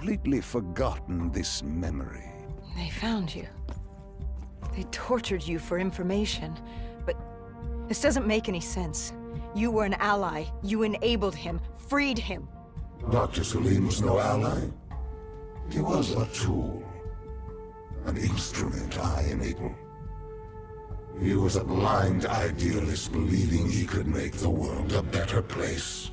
completely forgotten this memory. They found you. They tortured you for information, but this doesn't make any sense. You were an ally. You enabled him, freed him. Dr. Salim was no ally. He was a tool. An instrument I enabled. He was a blind idealist believing he could make the world a better place.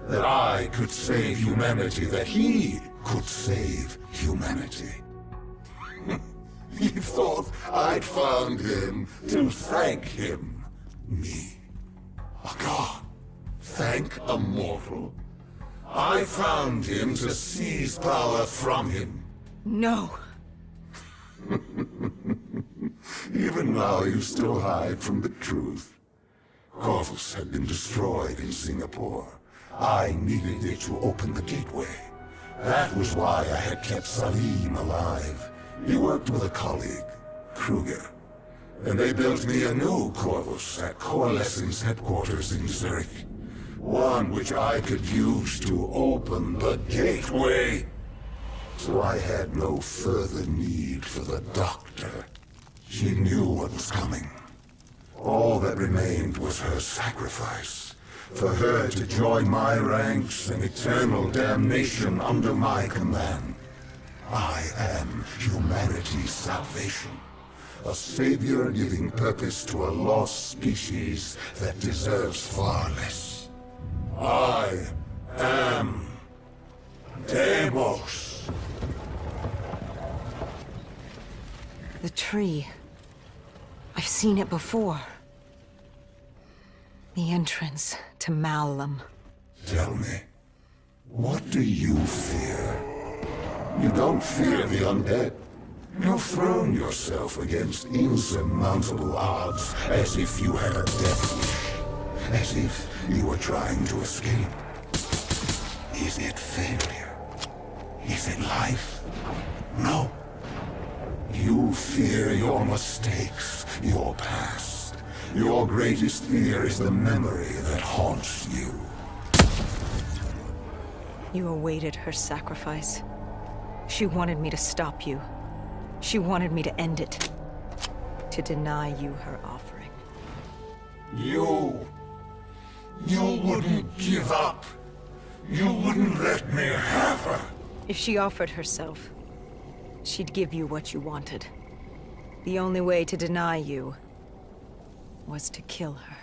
That I could save humanity, that he could save humanity. He thought I'd found him to thank him. Me. A god. Thank a mortal. I found him to seize power from him. No. Even now you still hide from the truth. Corvus had been destroyed in Singapore. I needed it to open the gateway. That was why I had kept Salim alive. He worked with a colleague, Kruger. And they built me a new Corvus at Coalescence headquarters in Zurich. One which I could use to open the gateway. So I had no further need for the Doctor. She knew what was coming. All that remained was her sacrifice. For her to join my ranks in eternal damnation under my command. I am humanity's salvation. A savior giving purpose to a lost species that deserves far less. I am Deimos. The tree. I've seen it before. The entrance to Malum. Tell me, what do you fear? You don't fear the undead. You've thrown yourself against insurmountable odds as if you had a death wish. As if you were trying to escape. Is it failure? Is it life? No. You fear your mistakes, your past. Your greatest fear is the memory that haunts you. You awaited her sacrifice. She wanted me to stop you. She wanted me to end it. To deny you her offering. You wouldn't give up. You wouldn't let me have her. If she offered herself, she'd give you what you wanted. The only way to deny you was to kill her.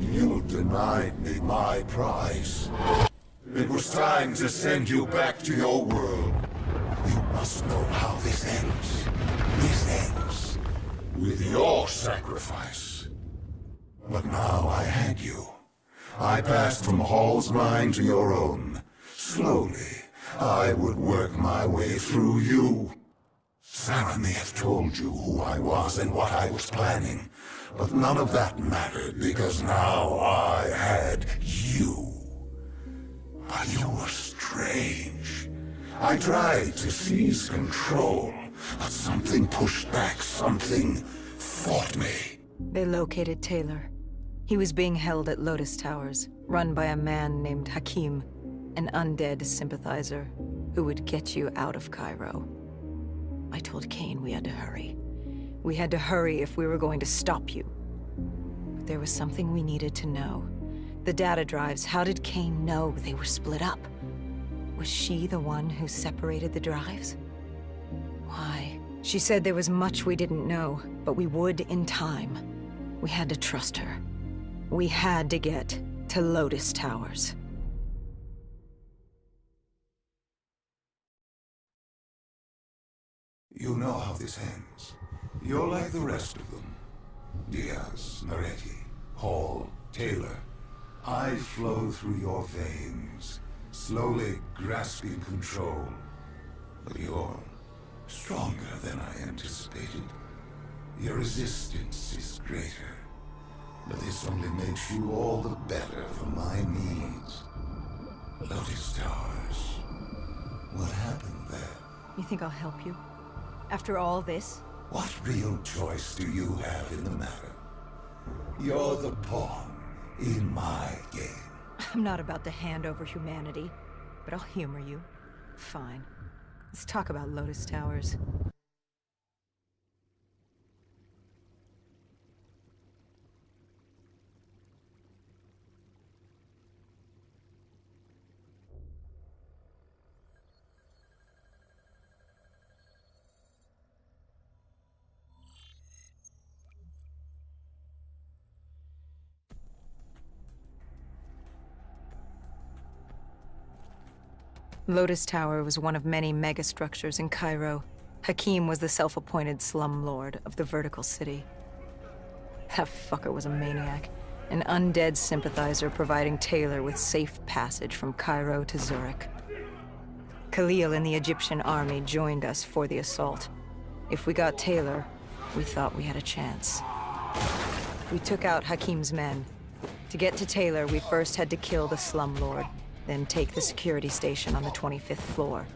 You denied me my prize. It was time to send you back to your world. You must know how this ends. This ends with your sacrifice. But now I had you. I passed from Hall's mind to your own. Slowly, I would work my way through you. Sarah may have told you who I was and what I was planning, but none of that mattered because now I had you. But you were strange. I tried to seize control, but something pushed back, something fought me. They located Taylor. He was being held at Lotus Towers, run by a man named Hakim, an undead sympathizer who would get you out of Cairo. I told Kane we had to hurry. We had to hurry if we were going to stop you. But there was something we needed to know. The data drives, how did Kane know they were split up? Was she the one who separated the drives? Why? She said there was much we didn't know, but we would in time. We had to trust her. We had to get to Lotus Towers. You know how this ends. You're like the rest of them. Diaz, Moretti, Hall, Taylor. I flow through your veins, slowly grasping control. But you're stronger than I anticipated. Your resistance is greater. But this only makes you all the better for my needs. Lotus Towers. What happened there? You think I'll help you? After all this? What real choice do you have in the matter? You're the pawn. in my game. I'm not about to hand over humanity, but I'll humor you. Fine. Let's talk about Lotus Towers. Lotus Tower was one of many megastructures in Cairo. Hakim was the self-appointed slum lord of the vertical city. That fucker was a maniac, an undead sympathizer providing Taylor with safe passage from Cairo to Zurich. Khalil and the Egyptian army joined us for the assault. If we got Taylor, we thought we had a chance. We took out Hakim's men. To get to Taylor, we first had to kill the slum lord, then take the security station on the 25th floor.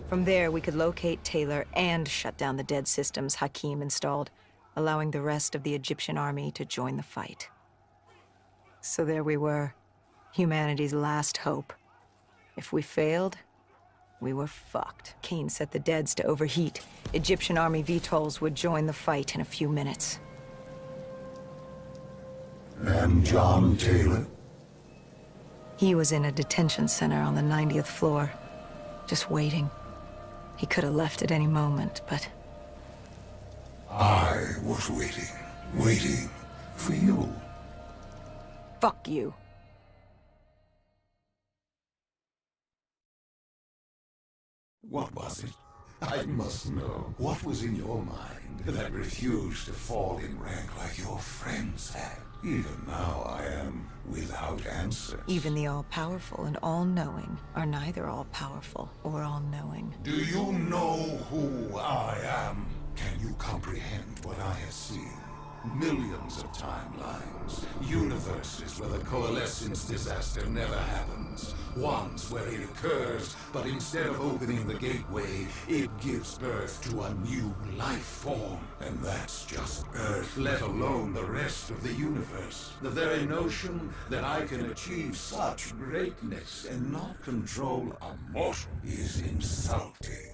From there, we could locate Taylor and shut down the dead systems Hakim installed, allowing the rest of the Egyptian army to join the fight. So there we were, humanity's last hope. If we failed, we were fucked. Kane set the deads to overheat. Egyptian army VTOLs would join the fight in a few minutes. And John Taylor? He was in a detention center on the 90th floor, just waiting. He could have left at any moment, but... I was waiting for you. Fuck you. What was it? I must know. What was in your mind that refused to fall in rank like your friends had? Even now I am without answers. Even the all-powerful and all-knowing are neither all-powerful or all-knowing. Do you know who I am? Can you comprehend what I have seen? Millions of timelines, universes where the coalescence disaster never happens. Ones where it occurs, but instead of opening the gateway, it gives birth to a new life form. And that's just Earth, let alone the rest of the universe. The very notion that I can achieve such greatness and not control a mortal is insulting.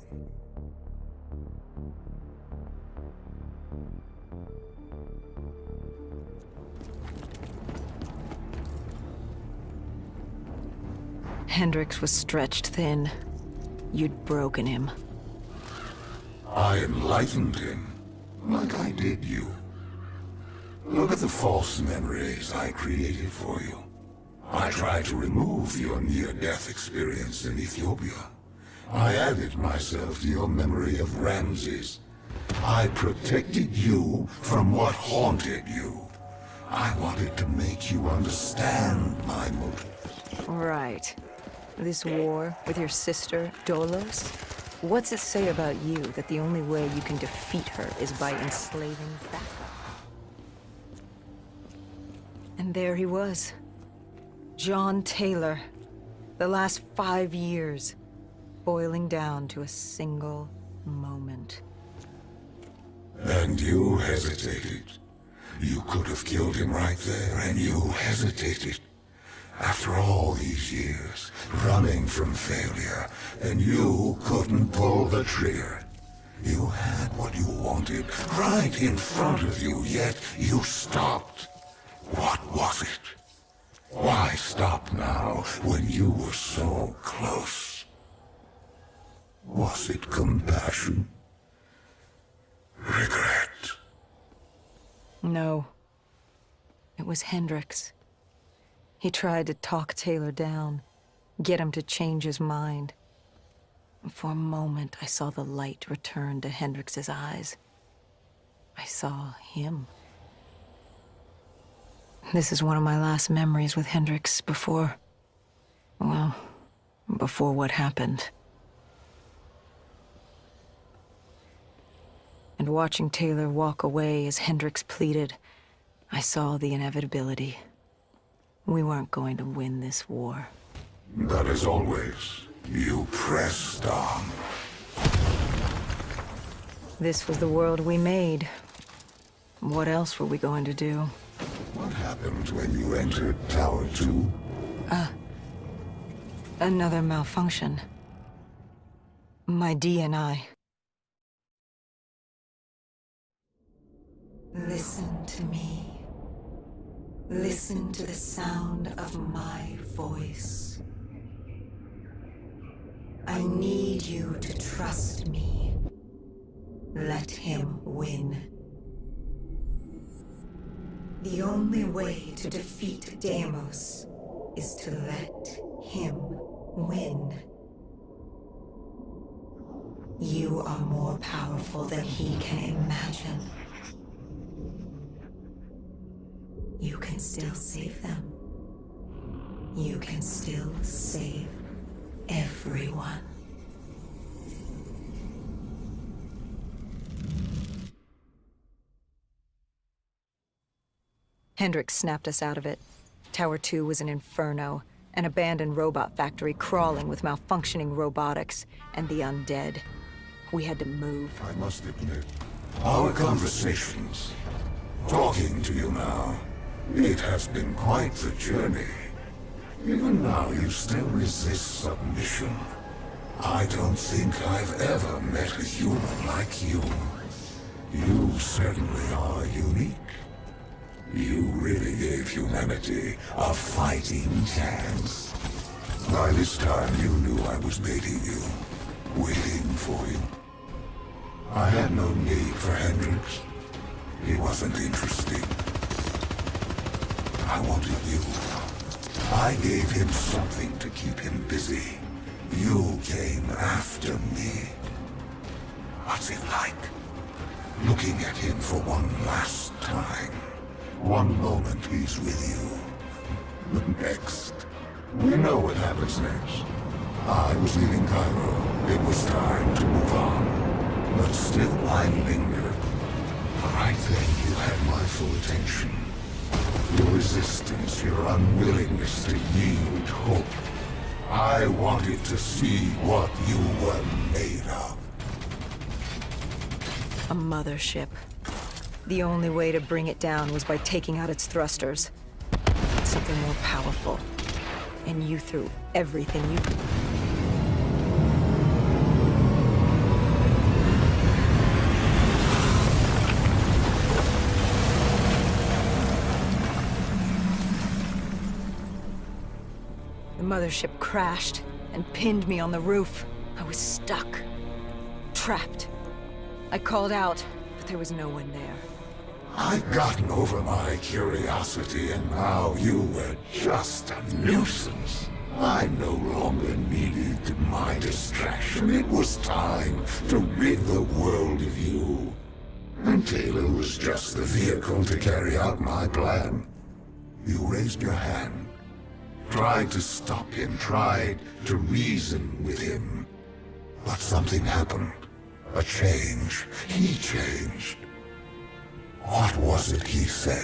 Hendricks was stretched thin. You'd broken him. I enlightened him, like I did you. Look at the false memories I created for you. I tried to remove your near-death experience in Ethiopia. I added myself to your memory of Ramses. I protected you from what haunted you. I wanted to make you understand my motives. Right. This war with your sister, Dolos? What's it say about you that the only way you can defeat her is by enslaving Thaka? And there he was. John Taylor. The last 5 years. Boiling down to a single moment. And you hesitated. You could have killed him right there, and you hesitated. After all these years, running from failure, and you couldn't pull the trigger. You had what you wanted right in front of you, yet you stopped. What was it? Why stop now when you were so close? Was it compassion? Regret? No. It was Hendricks. He tried to talk Taylor down, get him to change his mind. And for a moment, I saw the light return to Hendricks' eyes. I saw him. This is one of my last memories with Hendricks before... well, before what happened. And watching Taylor walk away as Hendricks pleaded, I saw the inevitability. We weren't going to win this war. But as always, you pressed on. This was the world we made. What else were we going to do? What happened when you entered Tower 2? Another malfunction. My DNI. Listen to me. Listen to the sound of my voice. I need you to trust me. Let him win. The only way to defeat Deimos is to let him win. You are more powerful than he can imagine. You can still save them. You can still save everyone. Hendricks snapped us out of it. Tower 2 was an inferno, an abandoned robot factory crawling with malfunctioning robotics and the undead. We had to move. I must admit, our conversations, talking to you now, it has been quite the journey. Even now, you still resist submission. I don't think I've ever met a human like you. You certainly are unique. You really gave humanity a fighting chance. By this time, you knew I was baiting you, waiting for you. I had no need for Hendricks. He wasn't interesting. I wanted you. I gave him something to keep him busy. You came after me. What's it like? Looking at him for one last time. One moment he's with you. The next. We know what happens next. I was leaving Cairo. It was time to move on. But still I lingered. Right then you had my full attention. Your resistance, your unwillingness to yield hope. I wanted to see what you were made of. A mothership. The only way to bring it down was by taking out its thrusters. Something more powerful. And you threw everything you could. The mothership crashed and pinned me on the roof. I was stuck. Trapped. I called out, but there was no one there. I'd gotten over my curiosity, and now you were just a nuisance. I no longer needed my distraction. It was time to rid the world of you. And Taylor was just the vehicle to carry out my plan. You raised your hand, tried to stop him, tried to reason with him. But something happened. A change. He changed. What was it he said?